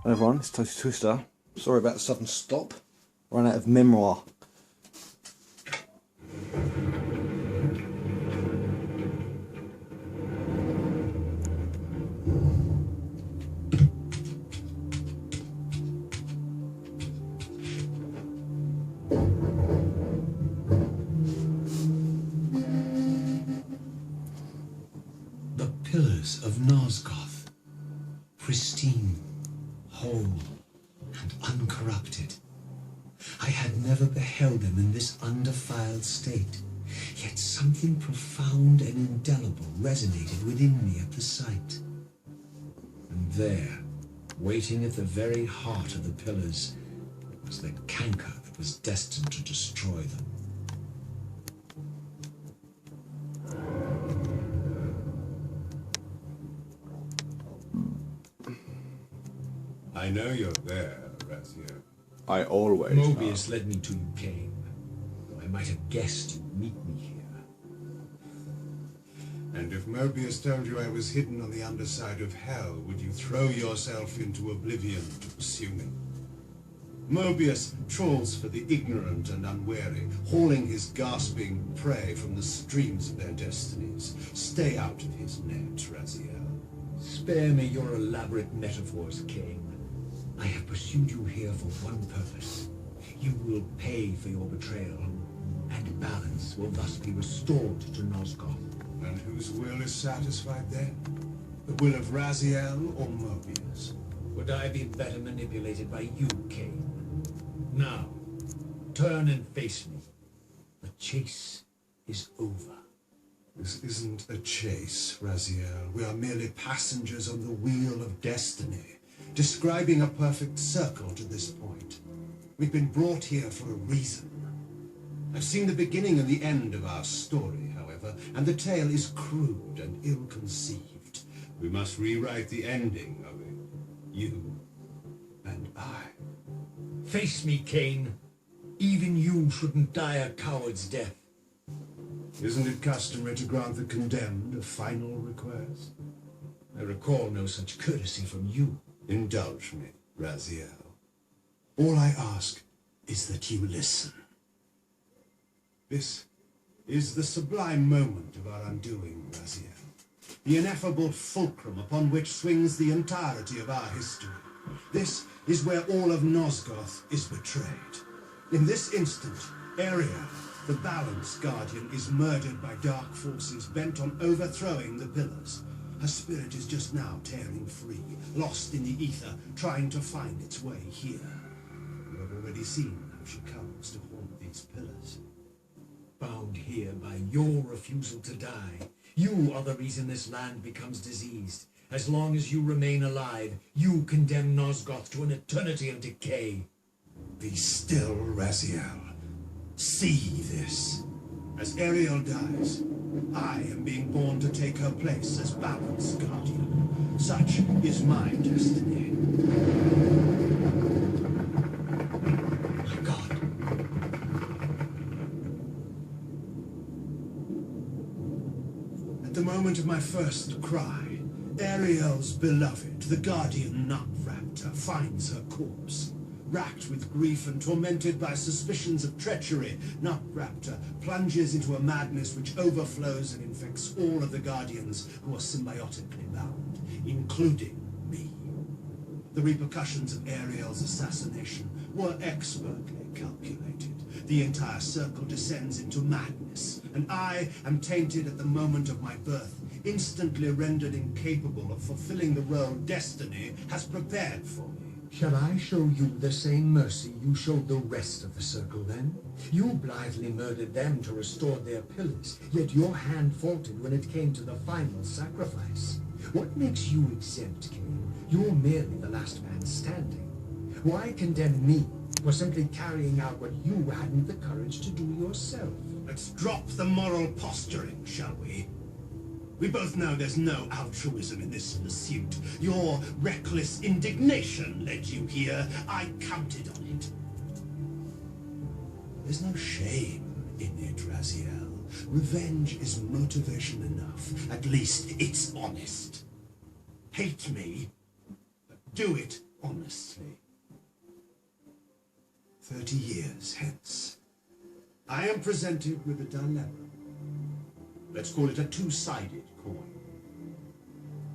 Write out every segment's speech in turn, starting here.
Hello everyone, it's Toasty Twister. Sorry about the sudden stop. Ran out of memoir. The pillars of Nosgoth, pristine, whole, and uncorrupted. I had never beheld them in this undefiled state, yet something profound and indelible resonated within me at the sight. And there, waiting at the very heart of the pillars, was the canker that was destined to destroy them. I know you're there, Raziel. I always Mobius led me to you, Cain. Though I might have guessed you'd meet me here. And if Mobius told you I was hidden on the underside of hell, would you throw yourself into oblivion to pursue me? Mobius trawls for the ignorant and unwary, hauling his gasping prey from the streams of their destinies. Stay out of his net, Raziel. Spare me your elaborate metaphors, Cain. I have pursued you here for one purpose. You will pay for your betrayal, and balance will thus be restored to Nosgoth. And whose will is satisfied then? The will of Raziel or Mobius? Would I be better manipulated by you, Cain? Now, turn and face me. The chase is over. This isn't a chase, Raziel. We are merely passengers on the wheel of destiny, describing a perfect circle to this point. We've been brought here for a reason. I've seen the beginning and the end of our story, however, and the tale is crude and ill-conceived. We must rewrite the ending of it. You and I. Face me, Cain. Even you shouldn't die a coward's death. Isn't it customary to grant the condemned a final request? I recall no such courtesy from you. Indulge me, Raziel. All I ask is that you listen. This is the sublime moment of our undoing, Raziel. The ineffable fulcrum upon which swings the entirety of our history. This is where all of Nosgoth is betrayed. In this instant, Ariel, the Balance Guardian, is murdered by dark forces bent on overthrowing the pillars. Her spirit is just now tearing free, lost in the ether, trying to find its way here. You have already seen how she comes to haunt these pillars. Bound here by your refusal to die. You are the reason this land becomes diseased. As long as you remain alive, you condemn Nosgoth to an eternity of decay. Be still, Raziel. See this. As Ariel dies, I am being born to take her place as Balance Guardian. Such is my destiny. My God. At the moment of my first cry, Ariel's beloved, the Guardian Nut Raptor, finds her corpse. Racked with grief and tormented by suspicions of treachery, Nut Raptor plunges into a madness which overflows and infects all of the Guardians who are symbiotically bound, including me. The repercussions of Ariel's assassination were expertly calculated. The entire circle descends into madness, and I am tainted at the moment of my birth, instantly rendered incapable of fulfilling the role destiny has prepared for me. Shall I show you the same mercy you showed the rest of the circle then? You blithely murdered them to restore their pillars, yet your hand faltered when it came to the final sacrifice. What makes you exempt, Cain? You're merely the last man standing. Why condemn me for simply carrying out what you hadn't the courage to do yourself? Let's drop the moral posturing, shall we? We both know there's no altruism in this pursuit. Your reckless indignation led you here. I counted on it. There's no shame in it, Raziel. Revenge is motivation enough. At least it's honest. Hate me, but do it honestly. 30 years hence, I am presented with a dilemma. Let's call it a two-sided coin.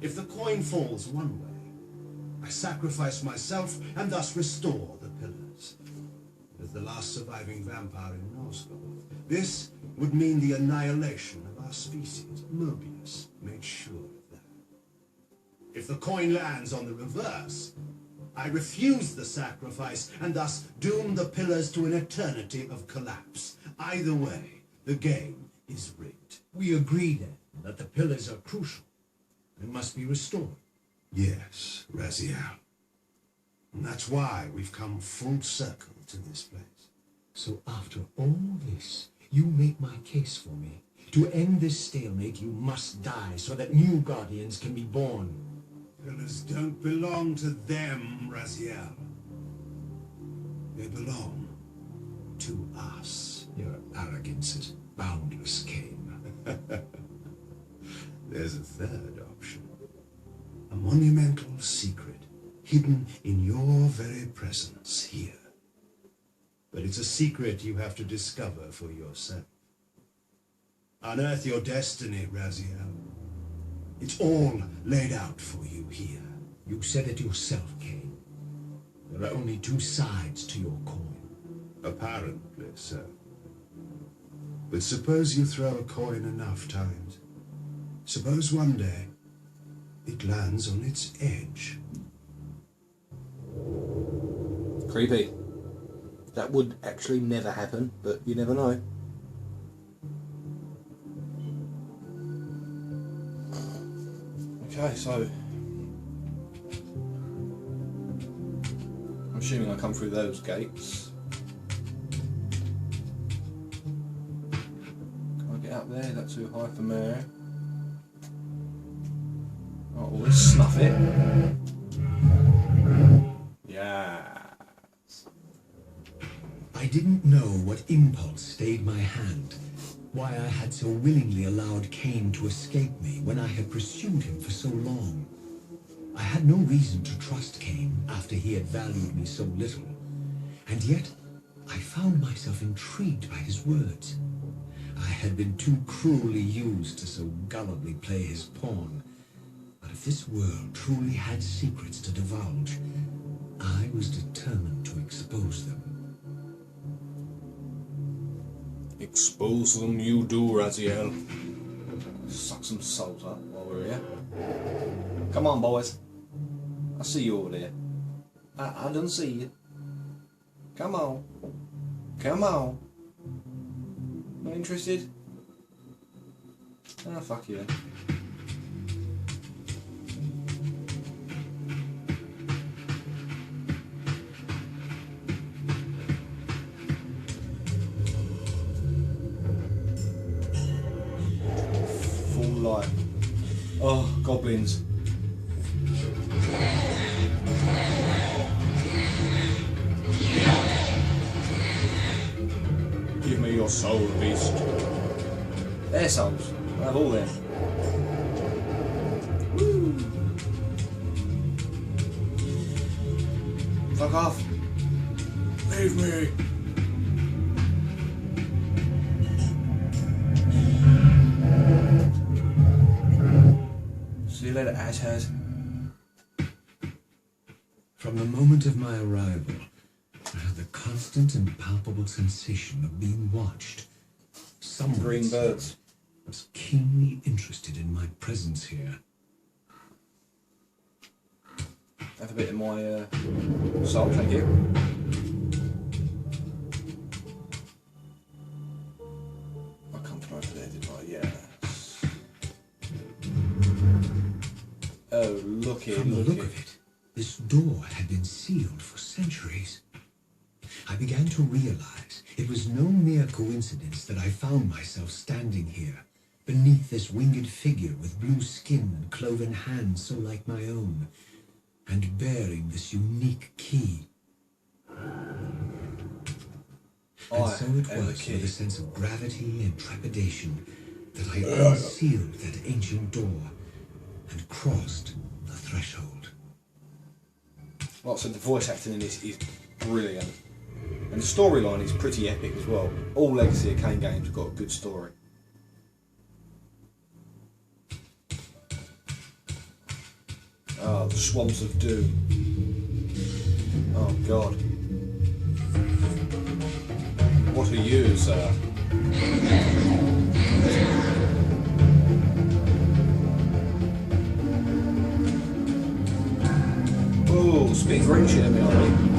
If the coin falls one way, I sacrifice myself and thus restore the pillars. As the last surviving vampire in Nosgoth, this would mean the annihilation of our species. Mobius made sure of that. If the coin lands on the reverse, I refuse the sacrifice and thus doom the pillars to an eternity of collapse. Either way, the game is rigged. We agree then that the pillars are crucial and must be restored. Yes, Raziel. And that's why we've come full circle to this place. So after all this, you make my case for me. To end this stalemate, you must die so that new guardians can be born. Pillars don't belong to them, Raziel. They belong to us. Your arrogance is boundless, Cain. There's a third option. A monumental secret, hidden in your very presence here. But it's a secret you have to discover for yourself. Unearth your destiny, Raziel. It's all laid out for you here. You said it yourself, Cain. There are only two sides to your coin. Apparently so. But suppose you throw a coin enough times. Suppose one day it lands on its edge. Creepy. That would actually never happen, but you never know. Okay, so I'm assuming I come through those gates. Can I get up there? Is that too high for me? Oh, let's snuff it. Yes. I didn't know what impulse stayed my hand, why I had so willingly allowed Cain to escape me when I had pursued him for so long. I had no reason to trust Cain after he had valued me so little, and yet I found myself intrigued by his words. I had been too cruelly used to so gullibly play his pawn, but if this world truly had secrets to divulge, I was determined to expose them. Expose them you do, Raziel. Suck some salt up while we're here. Come on, boys. I see you over there. I don't see you. Come on. Come on. Not interested? Ah, fuck you then. Light. Oh, goblins. Give me your soul, beast. Their souls. I have all them. Woo. Fuck off. Leave me. See you later, asshat. From the moment of my arrival, I had the constant and palpable sensation of being watched. Some Green birds. was keenly interested in my presence here. Have a bit of my salt, thank you. I come from over there, did I? Yeah. Oh, looky, From the looky. look of it, this door had been sealed for centuries. I began to realize it was no mere coincidence that I found myself standing here, beneath this winged figure with blue skin and cloven hands so like my own, and bearing this unique key. And so it was with a sense of gravity and trepidation that I unsealed that ancient door and crossed the threshold. Like I said, the voice acting in this is brilliant. And the storyline is pretty epic as well. All Legacy of Kain games have got a good story. Ah, the Swamps of Doom. Oh God. What are you, sir? Oh, spit green shit at me, aren't we?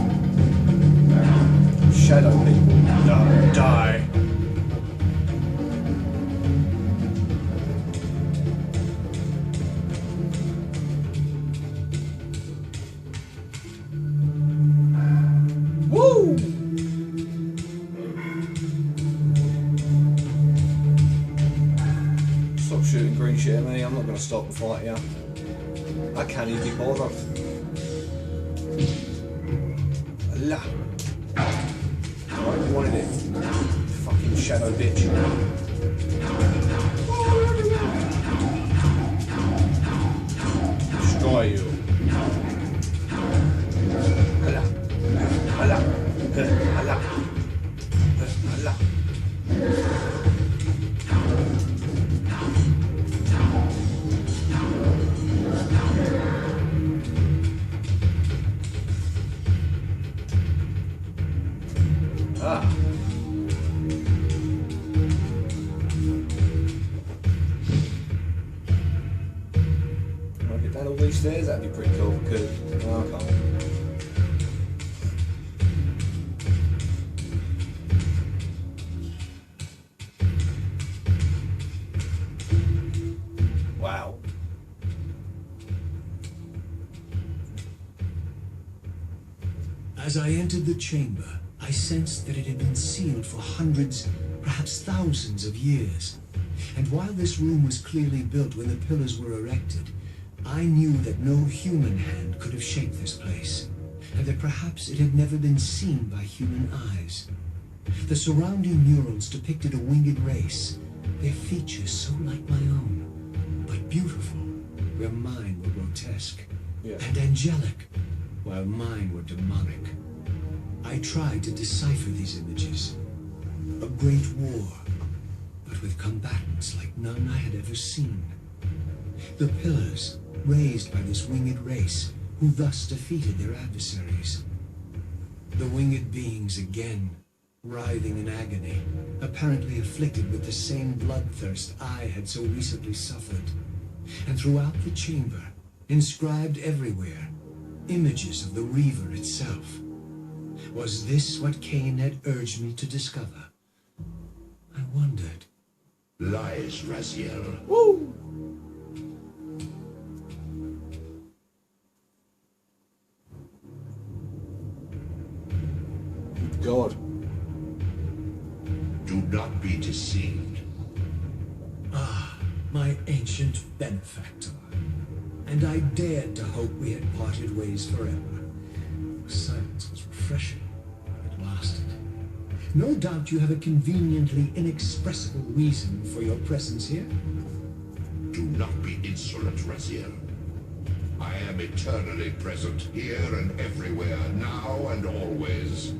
Shadow people. Die. Woo! Stop shooting green shit at me, I'm not going to stop and fight you. I can't even be bothered. Allah. Alright, you wanted it. Fucking shadow bitch. Destroy you. Allah. Allah. Allah. Allah. Ah. Can I get down all these stairs? That'd be pretty cool. Could. No, I can't. Wow. As I entered the chamber, I sensed that it had been sealed for hundreds, perhaps thousands of years. And while this room was clearly built when the pillars were erected, I knew that no human hand could have shaped this place, and that perhaps it had never been seen by human eyes. The surrounding murals depicted a winged race, their features so like my own, but beautiful, where mine were grotesque, and angelic, while mine were demonic. I tried to decipher these images. A great war, but with combatants like none I had ever seen. The pillars, raised by this winged race, who thus defeated their adversaries. The winged beings again, writhing in agony, apparently afflicted with the same bloodthirst I had so recently suffered. And throughout the chamber, inscribed everywhere, images of the reaver itself. Was this what Kain had urged me to discover? I wondered. Lies, Raziel. Woo! God. Do not be deceived. Ah, my ancient benefactor. And I dared to hope we had parted ways forever. Silence was refreshing. It lasted. No doubt you have a conveniently inexpressible reason for your presence here. Do not be insolent, Raziel. I am eternally present here and everywhere, now and always.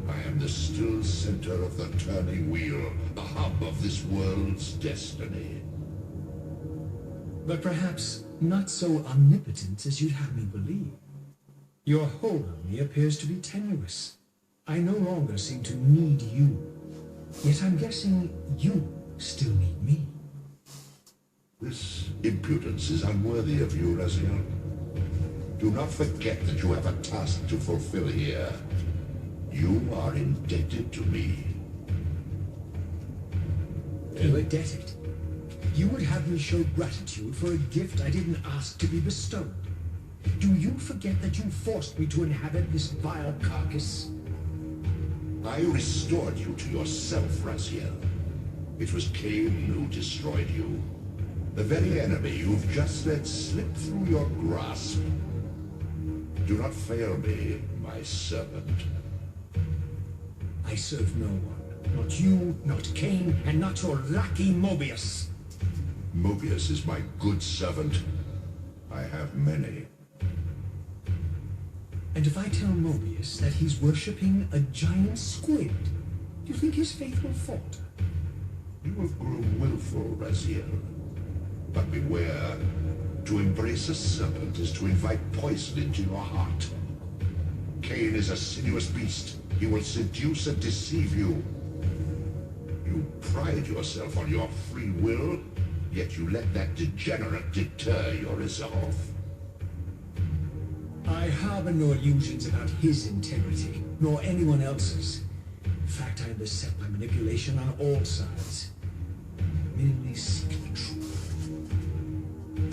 I am the still center of the turning wheel, the hub of this world's destiny. But perhaps not so omnipotent as you'd have me believe. Your hold on me appears to be tenuous. I no longer seem to need you. Yet I'm guessing you still need me. This impudence is unworthy of you, Raziel. Do not forget that you have a task to fulfill here. You are indebted to me. Indebted? You would have me show gratitude for a gift I didn't ask to be bestowed. Do you forget that you forced me to inhabit this vile carcass? I restored you to yourself, Raziel. It was Kain who destroyed you. The very enemy you've just let slip through your grasp. Do not fail me, my servant. I serve no one. Not you, not Kain, and not your lackey Mobius. Mobius is my good servant. I have many. And if I tell Mobius that he's worshipping a giant squid, do you think his faith will falter? You have grown willful, Raziel. But beware. To embrace a serpent is to invite poison into your heart. Cain is a sinuous beast. He will seduce and deceive you. You pride yourself on your free will, yet you let that degenerate deter your resolve. I harbor no illusions about his integrity, nor anyone else's. In fact, I am beset by manipulation on all sides. I merely seek the truth.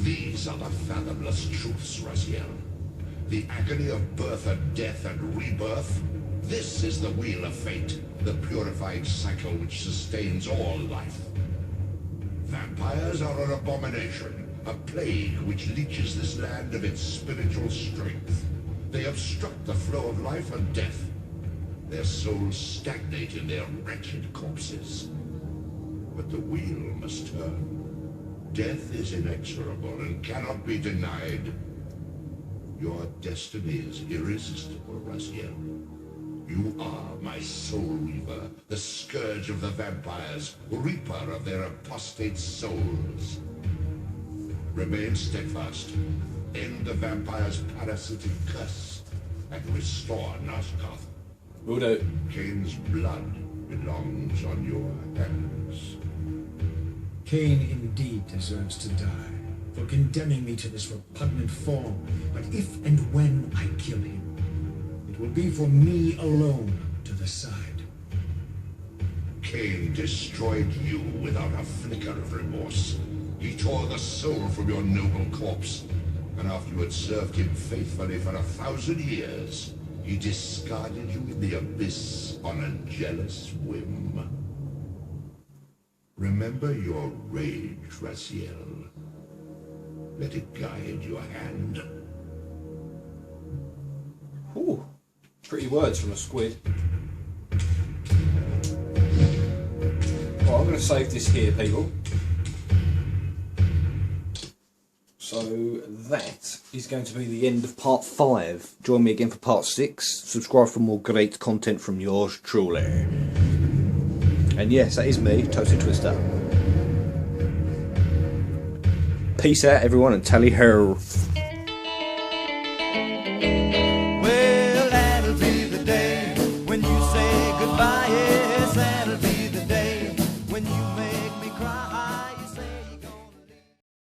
These are the fathomless truths, Raziel. The agony of birth and death and rebirth. This is the wheel of fate, the purifying cycle which sustains all life. Vampires are an abomination. A plague which leeches this land of its spiritual strength. They obstruct the flow of life and death. Their souls stagnate in their wretched corpses. But the wheel must turn. Death is inexorable and cannot be denied. Your destiny is irresistible, Raziel. You are my soul reaver, the scourge of the vampires, reaper of their apostate souls. Remain steadfast, end the vampire's parasitic curse, and restore Nosgoth. Will do. Cain's blood belongs on your hands. Cain indeed deserves to die for condemning me to this repugnant form. But if and when I kill him, it will be for me alone to decide. Cain destroyed you without a flicker of remorse. He tore the soul from your noble corpse, and after you had served him faithfully for 1,000 years, he discarded you in the abyss on a jealous whim. Remember your rage, Raziel. Let it guide your hand. Ooh, pretty words from a squid. Well, I'm going to save this here, people. So that is going to be the end of part 5. Join me again for part 6. Subscribe for more great content from yours truly. And yes, that is me, Toasted Twister. Peace out, everyone, and tally ho. Well, that'll be the day when you say goodbye. Yes, that'll be